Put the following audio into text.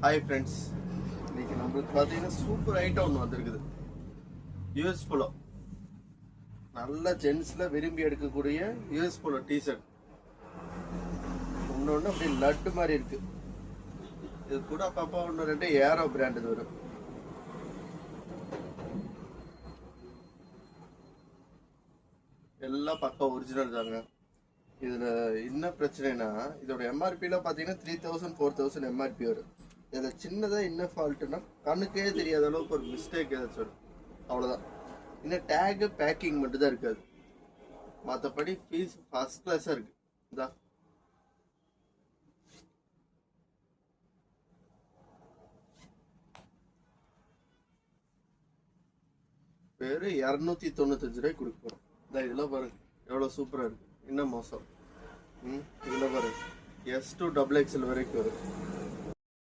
Hi friends, இன்னைக்கு நம்மளுக்கு பார்த்தீங்கன்னா சூப்பர் ஐட்டம் ஒன்று வந்திருக்குது. யூஎஸ் போலோ, நல்ல ஜென்ஸில் விரும்பி எடுக்கக்கூடிய யூஎஸ் போலோ டிஷர்ட். ஒன்று அப்படி லட்டு மாதிரி இருக்கு. இது கூட அப்பப்போ ஒன்று ரெண்டு ஏரோ பிராண்ட் இது வரும். எல்லாம் பக்கம் ஒரிஜினல் தாங்க. இதில் என்ன பிரச்சனைனா, இதோட எம்ஆர்பியில் பார்த்தீங்கன்னா 3000 4000 எம்ஆர்பி வரும். இதில் சின்னதாக என்ன ஃபால்ட்டுனா, கண்ணுக்கே தெரியாத அளவுக்கு ஒரு மிஸ்டேக் ஏதாச்சும் வரும், அவ்வளோதான். இன்னும் டேகு பேக்கிங் மட்டும் தான் இருக்காது. மற்றபடி பீஸ் ஃபர்ஸ்ட் கிளாஸாக இருக்கு. இதா வெறும் 295 ரூபாய்க்கு கொடுக்க போகிறோம். இதெல்லாம் பாருங்க எவ்வளோ சூப்பராக இருக்கு. இன்னும் மோசம். இதில் பாருங்க S2 XXL வரைக்கும் வரும்.